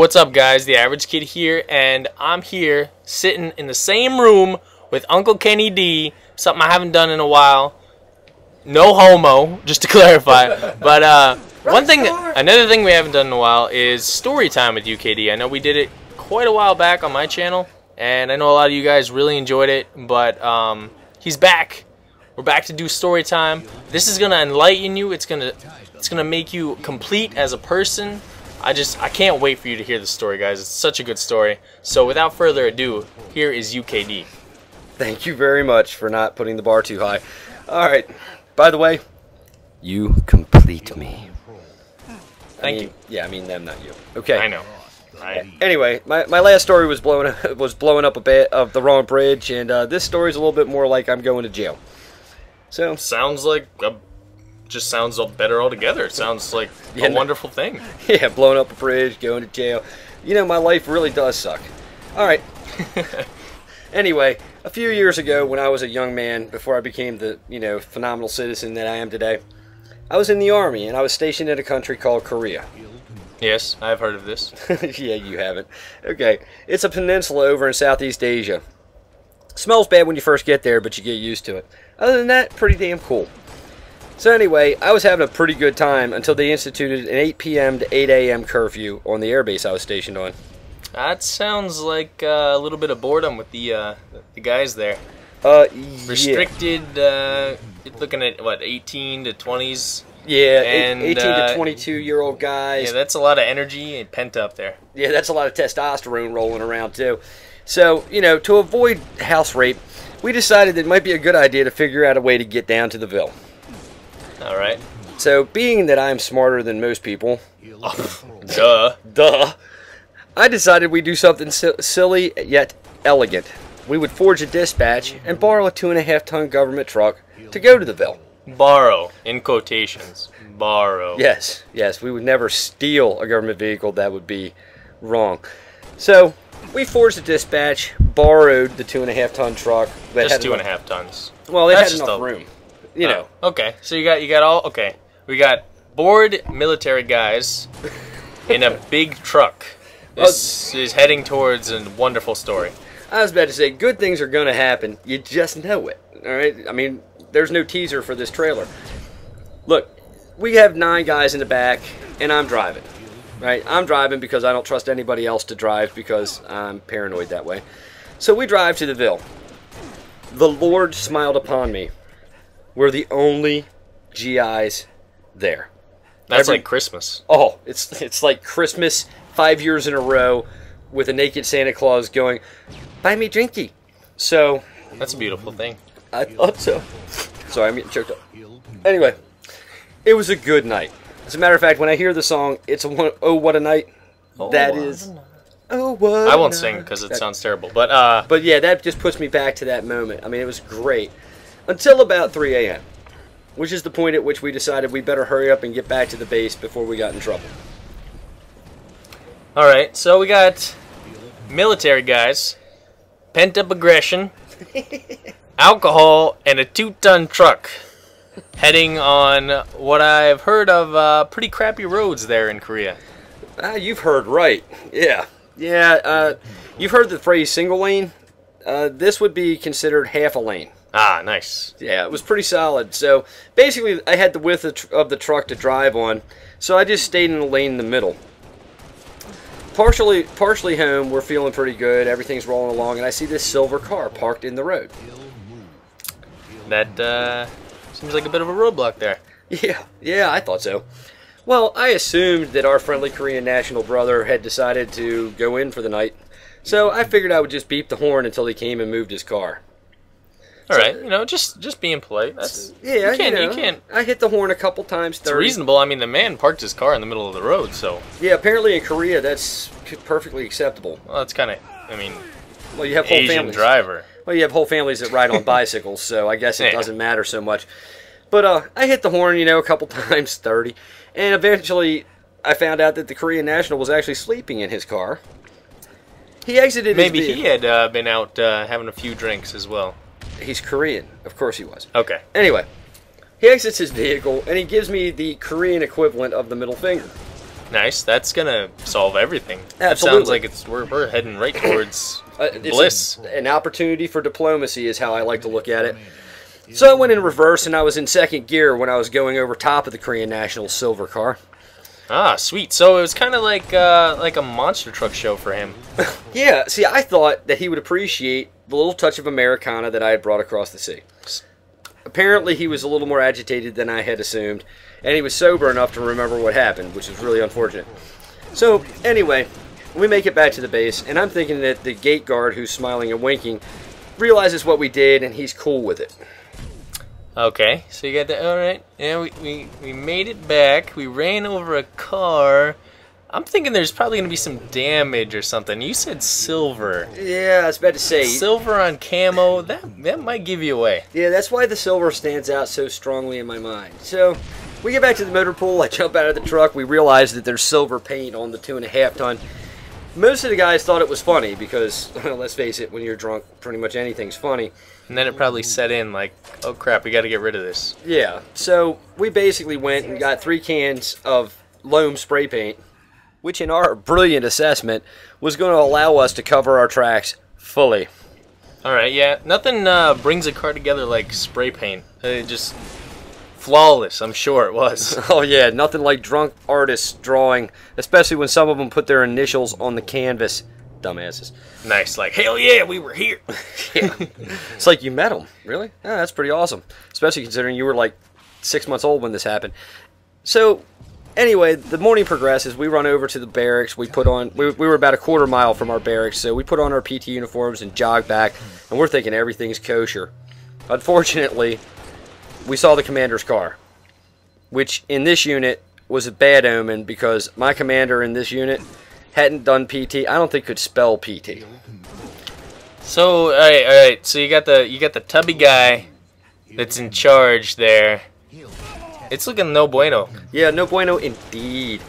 what's up guys, the Average Kid here, and I'm here sitting in the same room with Uncle Kenny D, something I haven't done in a while. No homo, just to clarify. But another thing we haven't done in a while is story time with UKD. I know we did it quite a while back on my channel, and I know a lot of you guys really enjoyed it, but he's back. We're back to do story time. This is gonna enlighten you. It's gonna make you complete as a person. I can't wait for you to hear the story, guys. It's such a good story. So without further ado, here is UKD. Thank you very much for not putting the bar too high. Alright, by the way, you complete me. Thank you. Yeah, I mean them, not you. Okay. I know. Anyway, my last story was blowing up a bit of the wrong bridge, and this story is a little bit more like I'm going to jail. So sounds like just sounds better altogether. It sounds like a wonderful thing. Yeah, blowing up a bridge, going to jail. You know, my life really does suck. Alright. Anyway, a few years ago when I was a young man, before I became the, phenomenal citizen that I am today, I was in the Army, and I was stationed in a country called Korea. Yes, I've heard of this. Yeah, you haven't. Okay, it's a peninsula over in Southeast Asia. Smells bad when you first get there, but you get used to it. Other than that, pretty damn cool. So anyway, I was having a pretty good time until they instituted an 8 p.m. to 8 a.m. curfew on the airbase I was stationed on. That sounds like a little bit of boredom with the guys there. Restricted, yeah. Looking at, what, 18 to 20s? Yeah, and 18 to 22-year-old guys. Yeah, that's a lot of energy and pent up there. Yeah, that's a lot of testosterone rolling around, too. So, to avoid house rape, we decided that it might be a good idea to figure out a way to get down to the Ville. Alright. So, being that I'm smarter than most people... Duh. I decided we'd do something silly yet elegant. We would forge a dispatch and borrow a 2.5-ton government truck to go to the Ville. Borrow, in quotations. Borrow. Yes, we would never steal a government vehicle. That would be wrong. So, we forged a dispatch, borrowed the 2.5-ton truck. Just 2.5 tons. Well, they had enough room. Okay, so you got all. Okay, we got bored military guys in a big truck. This is heading towards a wonderful story. I was about to say, good things are going to happen. You just know it. All right. I mean, there's no teaser for this trailer. Look, we have 9 guys in the back, and I'm driving. Right? I'm driving because I don't trust anybody else to drive because I'm paranoid that way. So we drive to the Ville. The Lord smiled upon me. We're the only GIs there. That's like Christmas. Oh, it's like Christmas 5 years in a row with a naked Santa Claus going, buy me drinky. So that's a beautiful thing. I thought so. Sorry, I'm getting choked up. Anyway, it was a good night. As a matter of fact, when I hear the song, it's oh what a night. Oh, that is. Oh what. I won't sing because it sounds terrible, but yeah, that just puts me back to that moment. I mean, it was great until about 3 a.m., which is the point at which we decided we better hurry up and get back to the base before we got in trouble. All right, so we got military guys, pent-up aggression, alcohol, and a 2-ton truck heading on what I've heard of pretty crappy roads there in Korea. You've heard right. Yeah. You've heard the phrase single lane. This would be considered half a lane. Ah, nice. Yeah, it was pretty solid. So basically, I had the width of the truck to drive on, so I just stayed in the lane in the middle. Partially home, we're feeling pretty good. Everything's rolling along, and I see this silver car parked in the road. That seems like a bit of a roadblock there. Yeah, I thought so. Well, I assumed that our friendly Korean national brother had decided to go in for the night, so I figured I would just beep the horn until he came and moved his car. All right, just being polite. That's yeah. You can't. I hit the horn a couple times. It's reasonable. I mean, the man parked his car in the middle of the road, so. Yeah, apparently in Korea that's perfectly acceptable. Well, that's kind of. I mean. Well, you have whole Asian families. Driver. Well, you have whole families that ride on bicycles, so I guess it doesn't matter so much. But I hit the horn, a couple times, 30, and eventually I found out that the Korean national was actually sleeping in his car. He exited. Maybe he had been out having a few drinks as well. He's Korean. Of course he was. Okay. Anyway, he exits his vehicle, and he gives me the Korean equivalent of the middle finger. Nice. That's gonna solve everything. That Absolutely. sounds like we're heading right towards It's bliss. an opportunity for diplomacy is how I like to look at it. So I went in reverse, and I was in second gear when I was going over top of the Korean National silver car. Ah, sweet. So it was kind of like a monster truck show for him. Yeah, see, I thought that he would appreciate the little touch of Americana that I had brought across the sea. Apparently, he was a little more agitated than I had assumed, and he was sober enough to remember what happened, which is really unfortunate. So, anyway, we make it back to the base, and I'm thinking that the gate guard, who's smiling and winking, realizes what we did, and he's cool with it. Okay, so you got that. All right. Yeah, we made it back. We ran over a car. I'm thinking there's probably going to be some damage or something. You said silver. Yeah, I was about to say. Silver on camo, that might give you away. Yeah, that's why the silver stands out so strongly in my mind. So, we get back to the motor pool. I jump out of the truck. We realize that there's silver paint on the 2.5 ton. Most of the guys thought it was funny because, well, let's face it, when you're drunk, pretty much anything's funny. And then it probably set in like, oh crap, we got to get rid of this. Yeah, so we basically went and got 3 cans of loam spray paint, which in our brilliant assessment was going to allow us to cover our tracks fully. All right, yeah, nothing brings a car together like spray paint. Just flawless, I'm sure it was. Oh yeah, nothing like drunk artists drawing, especially when some of them put their initials on the canvas. Dumbasses. Nice, like, hell yeah, we were here. Yeah. It's like you met them. Really? Yeah, that's pretty awesome. Especially considering you were like 6 months old when this happened. So, anyway, the morning progresses. We run over to the barracks. We put on, we were about a quarter mile from our barracks, so we put on our PT uniforms and jog back, and we're thinking everything's kosher. Unfortunately, we saw the commander's car, which in this unit was a bad omen because my commander in this unit hadn't done PT. I don't think could spell PT. So, all right. So you got the tubby guy that's in charge there. It's looking no bueno. Yeah, no bueno indeed.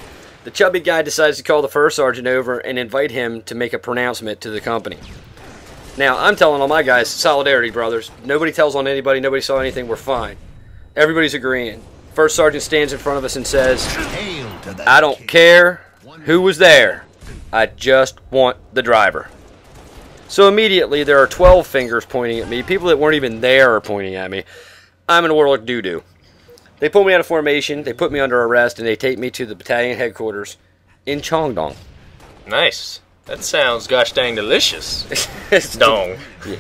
The chubby guy decides to call the first sergeant over and invite him to make a pronouncement to the company. Now, I'm telling all my guys, solidarity, brothers. Nobody tells on anybody. Nobody saw anything. We're fine. Everybody's agreeing. First sergeant stands in front of us and says, I don't care who was there. I just want the driver. So immediately there are 12 fingers pointing at me. People that weren't even there are pointing at me. I'm in a world of doo-doo. They pull me out of formation, they put me under arrest, and they take me to the battalion headquarters in Cheongdong. Nice. That sounds gosh dang delicious. Dong. Yeah.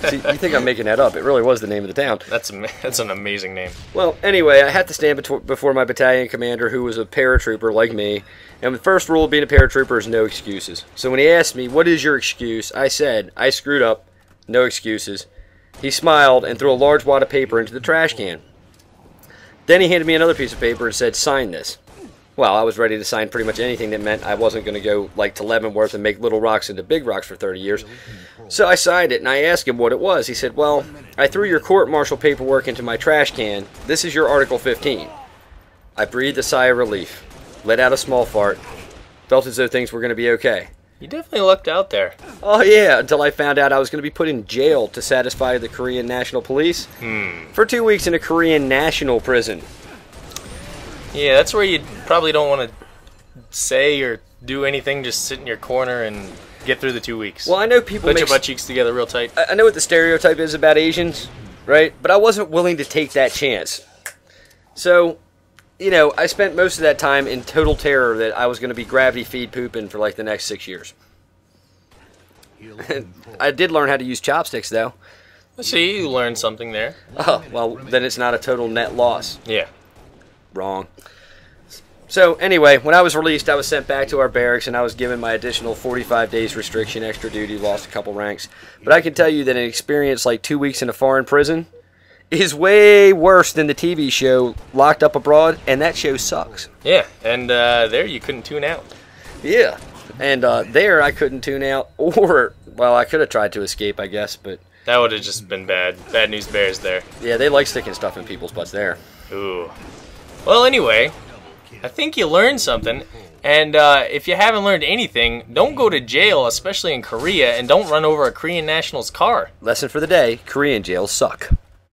See, you think I'm making that up. It really was the name of the town. That's an amazing name. Well, anyway, I had to stand before my battalion commander, who was a paratrooper like me. And the first rule of being a paratrooper is no excuses. So when he asked me, what is your excuse? I said, I screwed up. No excuses. He smiled and threw a large wad of paper into the trash can. Then he handed me another piece of paper and said, sign this. Well, I was ready to sign pretty much anything that meant I wasn't going to go like to Leavenworth and make little rocks into big rocks for 30 years. So I signed it, and I asked him what it was. He said, well, I threw your court-martial paperwork into my trash can. This is your Article 15. I breathed a sigh of relief, let out a small fart, felt as though things were going to be okay. You definitely lucked out there. Oh, yeah, until I found out I was going to be put in jail to satisfy the Korean National Police for 2 weeks in a Korean national prison. Yeah, that's where you probably don't want to say or do anything. Just sit in your corner and get through the 2 weeks. Well, I know people put your butt cheeks together real tight. I know what the stereotype is about Asians, right? But I wasn't willing to take that chance. So, you know, I spent most of that time in total terror that I was going to be gravity feed pooping for like the next 6 years. I did learn how to use chopsticks, though. See, you learned something there. Oh, well, then it's not a total net loss. Yeah. Wrong. So, anyway, when I was released, I was sent back to our barracks, and I was given my additional 45 days restriction, extra duty, lost a couple ranks. But I can tell you that an experience like 2 weeks in a foreign prison is way worse than the TV show Locked Up Abroad, and that show sucks. Yeah, and there you couldn't tune out. Yeah, and there I couldn't tune out, or, well, I could have tried to escape, I guess, but... That would have just been bad. Bad news bears there. Yeah, they like sticking stuff in people's butts there. Ooh. Well, anyway, I think you learned something, and if you haven't learned anything, don't go to jail, especially in Korea, and don't run over a Korean national's car. Lesson for the day, Korean jails suck.